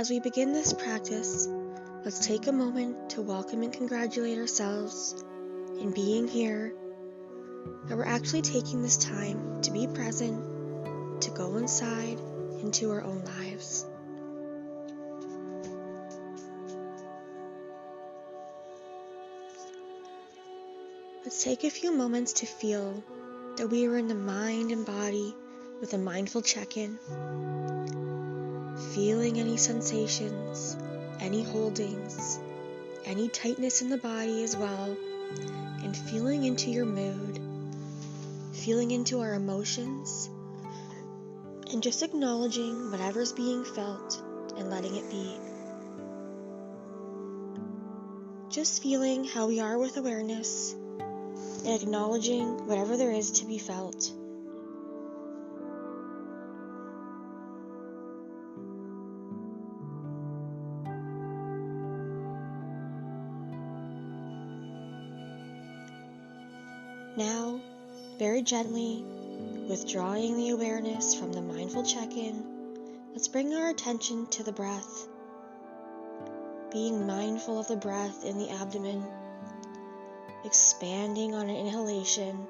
As we begin this practice, let's take a moment to welcome and congratulate ourselves in being here, that we're actually taking this time to be present, to go inside into our own lives. Let's take a few moments to feel that we are in the mind and body with a mindful check-in, feeling any sensations, any holdings, any tightness in the body as well, and feeling into your mood, feeling into our emotions, and just acknowledging whatever's being felt and letting it be. Just feeling how we are with awareness and acknowledging whatever there is to be felt. Now, very gently, withdrawing the awareness from the mindful check-in, let's bring our attention to the breath. Being mindful of the breath in the abdomen, expanding on an inhalation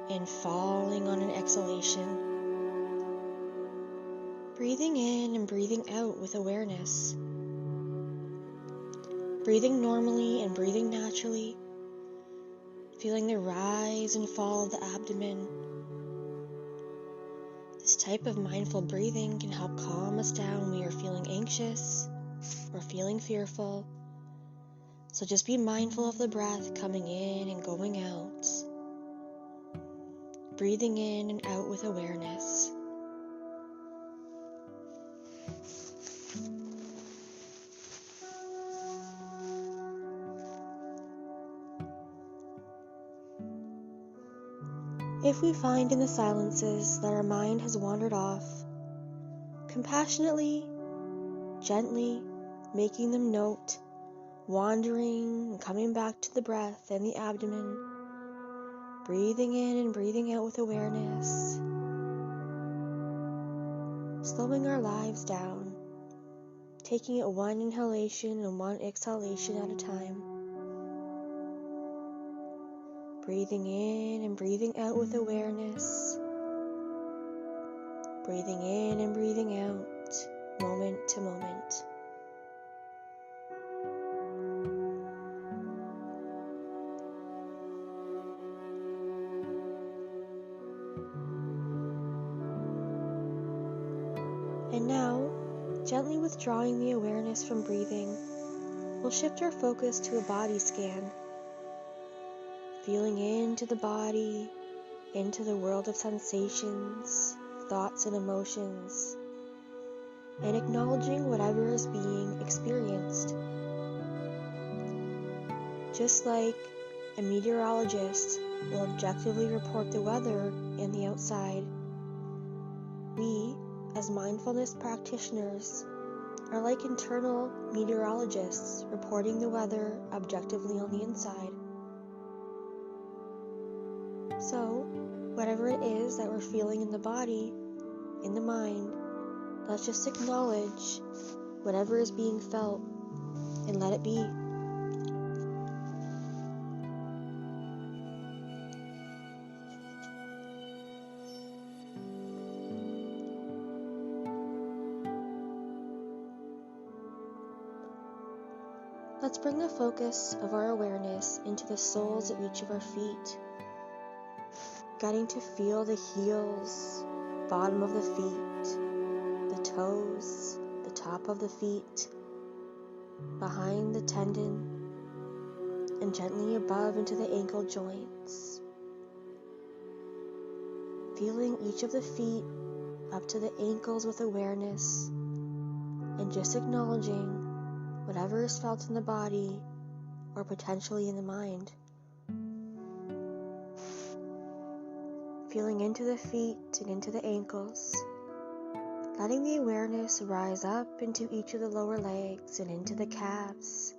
and falling on an exhalation. Breathing in and breathing out with awareness. Breathing normally and breathing naturally. Feeling the rise and fall of the abdomen. This type of mindful breathing can help calm us down when we are feeling anxious or feeling fearful. So just be mindful of the breath coming in and going out. Breathing in and out with awareness. If we find in the silences that our mind has wandered off, compassionately, gently making them note, wandering and coming back to the breath and the abdomen, breathing in and breathing out with awareness, slowing our lives down, taking it one inhalation and one exhalation at a time. Breathing in and breathing out with awareness. Breathing in and breathing out, moment to moment. And now, gently withdrawing the awareness from breathing, we'll shift our focus to a body scan. Feeling into the body, into the world of sensations, thoughts and emotions, and acknowledging whatever is being experienced. Just like a meteorologist will objectively report the weather in the outside, we, as mindfulness practitioners, are like internal meteorologists reporting the weather objectively on the inside. So, whatever it is that we're feeling in the body, in the mind, let's just acknowledge whatever is being felt and let it be. Let's bring the focus of our awareness into the soles of each of our feet, getting to feel the heels, bottom of the feet, the toes, the top of the feet, behind the tendon, and gently above into the ankle joints. Feeling each of the feet up to the ankles with awareness, and just acknowledging whatever is felt in the body or potentially in the mind. Feeling into the feet and into the ankles, letting the awareness rise up into each of the lower legs and into the calves,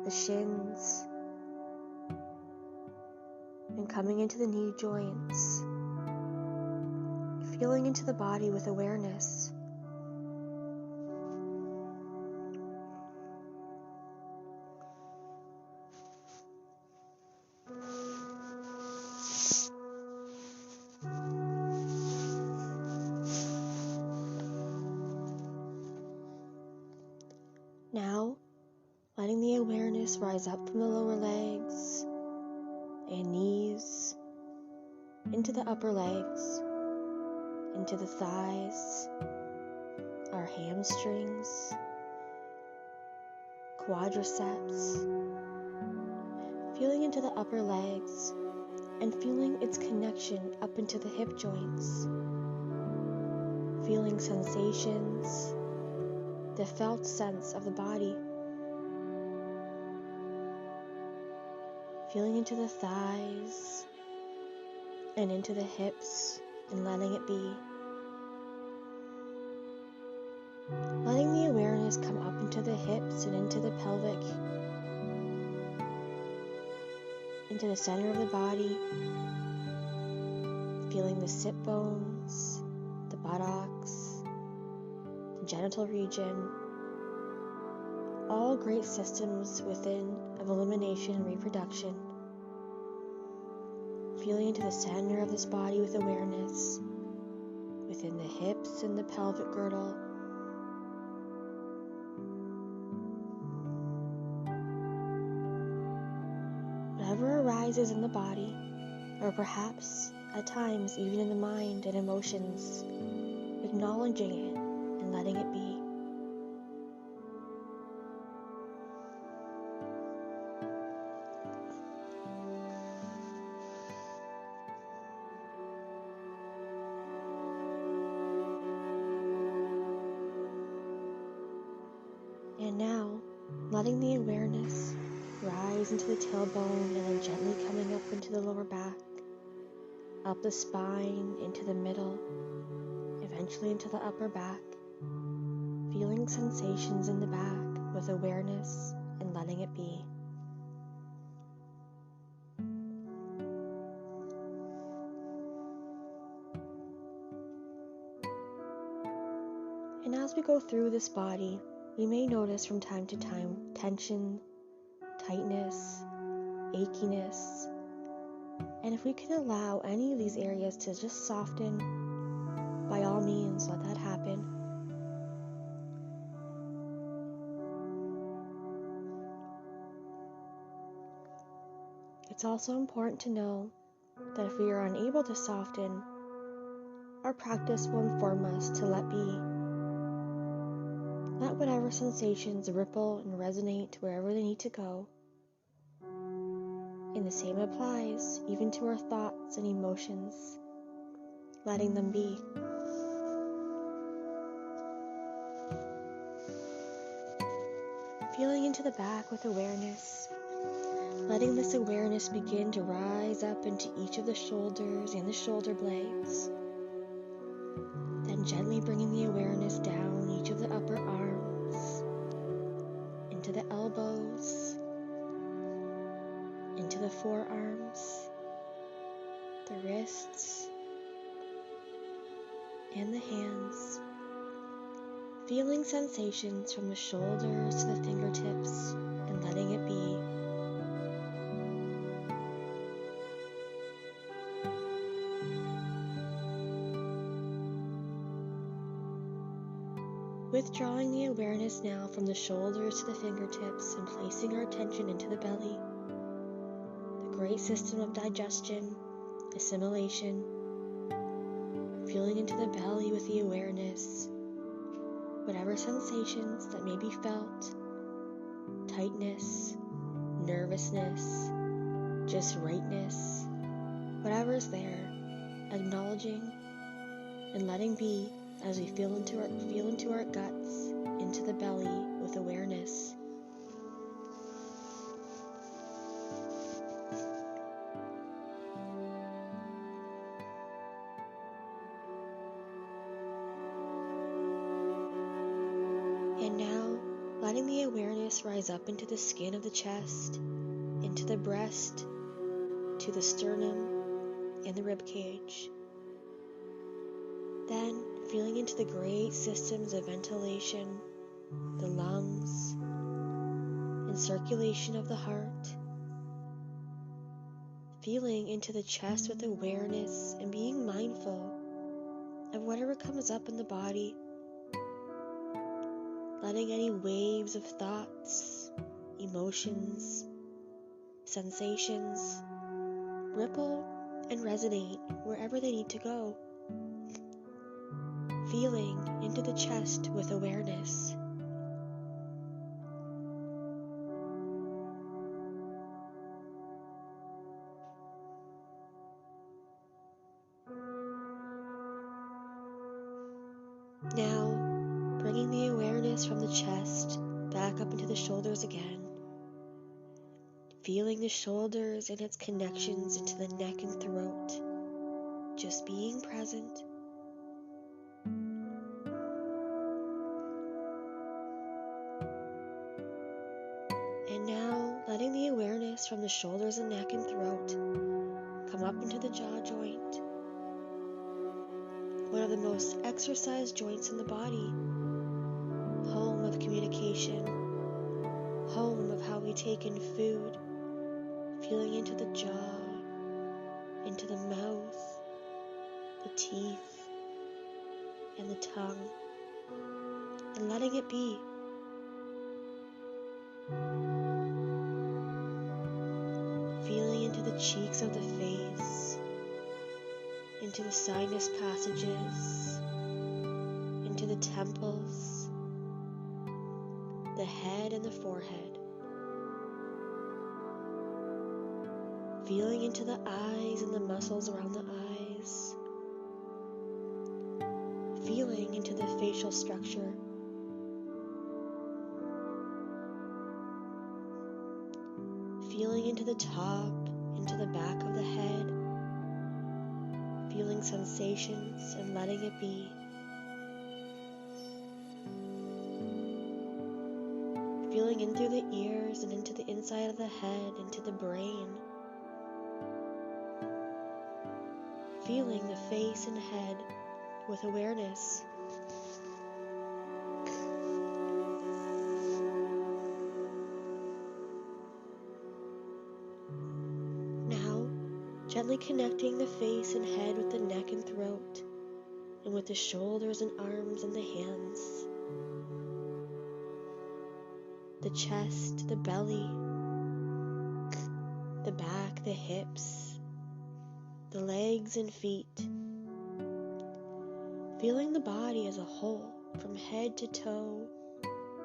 the shins, and coming into the knee joints. Feeling into the body with awareness. Now, letting the awareness rise up from the lower legs and knees, into the upper legs, into the thighs, our hamstrings, quadriceps, feeling into the upper legs and feeling its connection up into the hip joints, feeling sensations, the felt sense of the body, feeling into the thighs and into the hips and letting it be. Letting the awareness come up into the hips and into the pelvic, into the center of the body, feeling the sit bones, the buttocks, the genital region, all great systems within of elimination and reproduction. Feeling into the center of this body with awareness, within the hips and the pelvic girdle, whatever arises in the body, or perhaps at times even in the mind and emotions, acknowledging it and letting it be. And now, letting the awareness rise into the tailbone and then gently coming up into the lower back, up the spine, into the middle, eventually into the upper back, feeling sensations in the back with awareness and letting it be. And as we go through this body, we may notice from time to time tension, tightness, achiness, and if we can allow any of these areas to just soften, by all means, let that happen. It's also important to know that if we are unable to soften, our practice will inform us to let be. Let whatever sensations ripple and resonate wherever they need to go. And the same applies even to our thoughts and emotions, letting them be. Feeling into the back with awareness, letting this awareness begin to rise up into each of the shoulders and the shoulder blades. Then gently bringing the awareness down each of the upper arms, into the elbows, into the forearms, the wrists, and the hands. Feeling sensations from the shoulders to the fingertips and letting it be. Withdrawing the awareness now from the shoulders to the fingertips and placing our attention into the belly, the great system of digestion, assimilation, feeling into the belly with the awareness, whatever sensations that may be felt, tightness, nervousness, just rightness, whatever's there, acknowledging and letting be as we feel into our guts, into the belly with awareness. And now, letting the awareness rise up into the skin of the chest, into the breast, to the sternum, and the rib cage. Then, feeling into the great systems of ventilation, the lungs, and circulation of the heart. Feeling into the chest with awareness and being mindful of whatever comes up in the body. letting any waves of thoughts, emotions, sensations ripple and resonate wherever they need to go. Feeling into the chest with awareness. Now, bringing the awareness from the chest back up into the shoulders again. Feeling the shoulders and its connections into the neck and throat. Just being present. And now, letting the awareness from the shoulders and neck and throat come up into the jaw joint. One of the most exercised joints in the body. Home of communication. Home of how we take in food. Feeling into the jaw, into the mouth, the teeth, and the tongue. And letting it be. Feeling into the cheeks of the face, into the sinus passages, into the temples, the head and the forehead. Feeling into the eyes and the muscles around the eyes. Feeling into the facial structure. Feeling into the top, into the back of the head. Feeling sensations and letting it be. Feeling in through the ears and into the inside of the head, into the brain. Feeling the face and head with awareness. Now, gently connecting the face and head with the neck and throat, and with the shoulders and arms and the hands. The chest, the belly, the back, the hips, the legs and feet. Feeling the body as a whole, from head to toe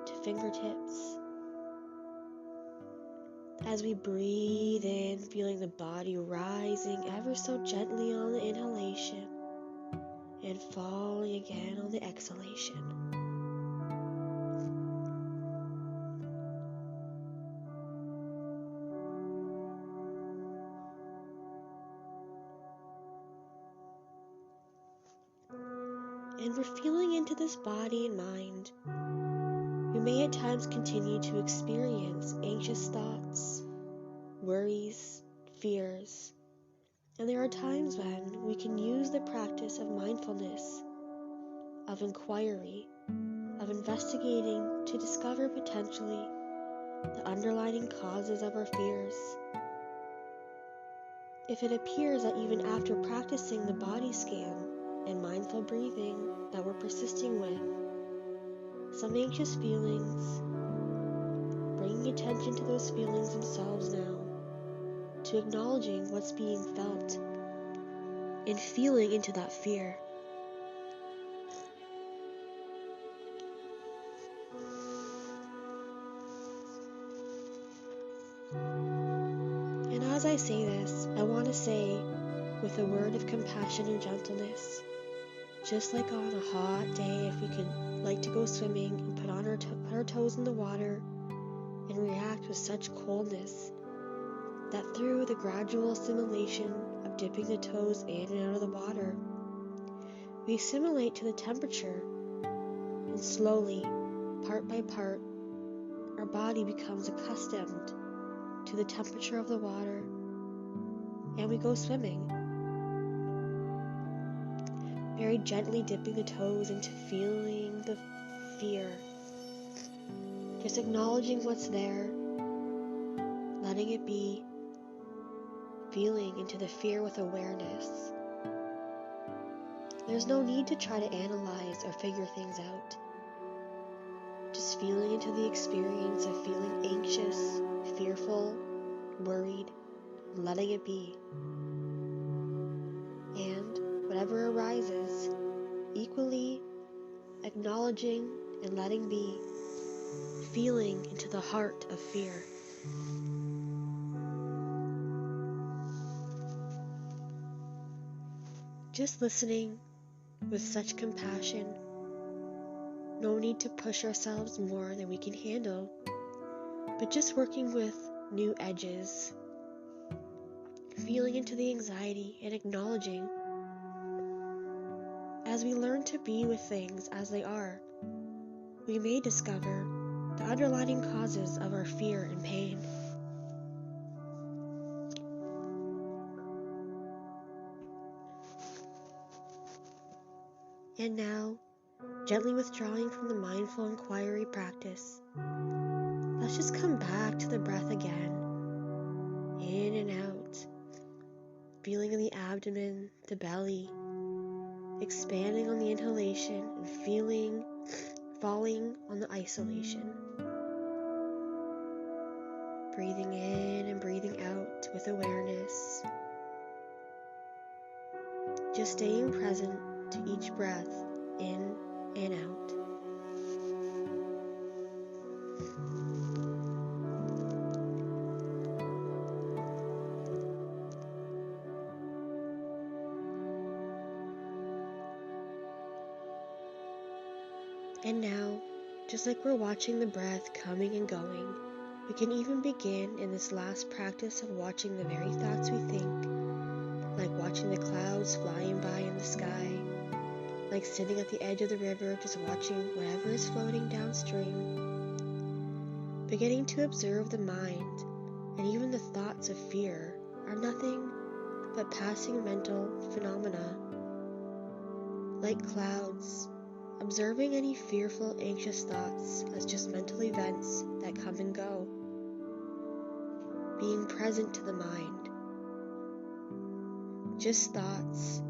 to fingertips. As we breathe in, feeling the body rising ever so gently on the inhalation and falling again on the exhalation. And we're feeling into this body and mind. We may at times continue to experience anxious thoughts, worries, fears, and there are times when we can use the practice of mindfulness, of inquiry, of investigating to discover potentially the underlying causes of our fears. If it appears that even after practicing the body scan and mindful breathing that we're persisting with, some anxious feelings, bringing attention to those feelings themselves now, to acknowledging what's being felt, and feeling into that fear. And as I say this, I want to say, with a word of compassion and gentleness, just like on a hot day, if we could like to go swimming and put our toes in the water and react with such coldness that through the gradual assimilation of dipping the toes in and out of the water, we assimilate to the temperature, and slowly, part by part, our body becomes accustomed to the temperature of the water, and we go swimming, very gently dipping the toes into feeling the fear, just acknowledging what's there, letting it be, feeling into the fear with awareness. There's no need to try to analyze or figure things out. just feeling into the experience of feeling anxious, fearful, worried, letting it be. And whatever arises, equally acknowledging and letting be, feeling into the heart of fear. Just listening with such compassion. No need to push ourselves more than we can handle, but just working with new edges, feeling into the anxiety and acknowledging. As we learn to be with things as they are, we may discover the underlying causes of our fear and pain. And now, gently withdrawing from the mindful inquiry practice, let's just come back to the breath again, in and out, feeling in the abdomen, the belly, expanding on the inhalation and feeling falling on the isolation. Breathing in and breathing out with awareness, just staying present to each breath in and out. And now, just like we're watching the breath coming and going, we can even begin in this last practice of watching the very thoughts we think, like watching the clouds flying by in the sky, like sitting at the edge of the river just watching whatever is floating downstream, beginning to observe the mind and even the thoughts of fear are nothing but passing mental phenomena, like clouds, observing any fearful, anxious thoughts as just mental events that come and go, being present to the mind, just thoughts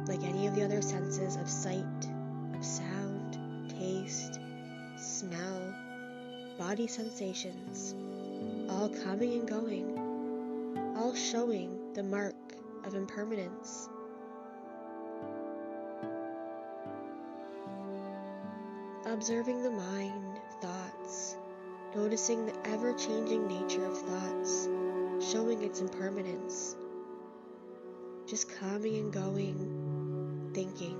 like any of the other senses of sight, of sound, taste, smell, body sensations, all coming and going, all showing the mark of impermanence. Observing the mind, thoughts, noticing the ever-changing nature of thoughts, showing its impermanence, just coming and going, thinking.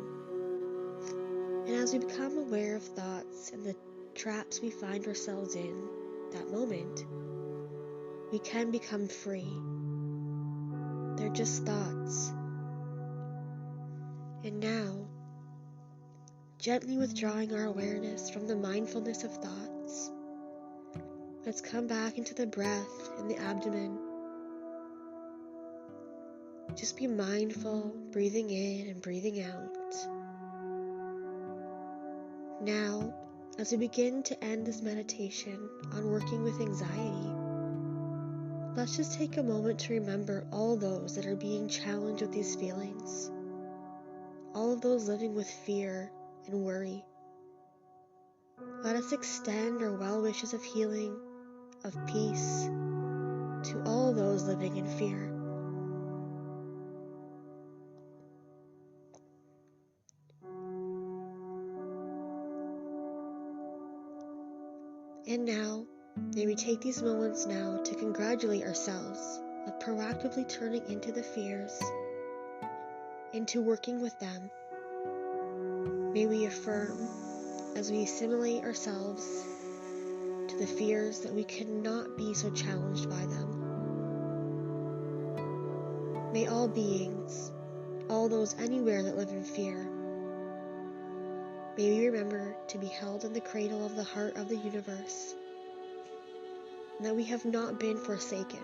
And as we become aware of thoughts and the traps we find ourselves in that moment, we can become free. They're just thoughts. And now, gently withdrawing our awareness from the mindfulness of thoughts, let's come back into the breath in the abdomen. Just be mindful, breathing in and breathing out. Now, as we begin to end this meditation on working with anxiety, let's just take a moment to remember all those that are being challenged with these feelings, all of those living with fear and worry. Let us extend our well wishes of healing, of peace, to all those living in fear. And now, may we take these moments now to congratulate ourselves of proactively turning into the fears, into working with them. May we affirm, as we assimilate ourselves to the fears, that we cannot be so challenged by them. May all beings, all those anywhere that live in fear, may we remember to be held in the cradle of the heart of the universe, and that we have not been forsaken.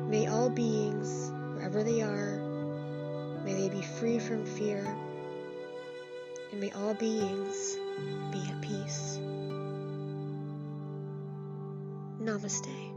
May all beings, wherever they are, may they be free from fear, and may all beings be at peace. Namaste.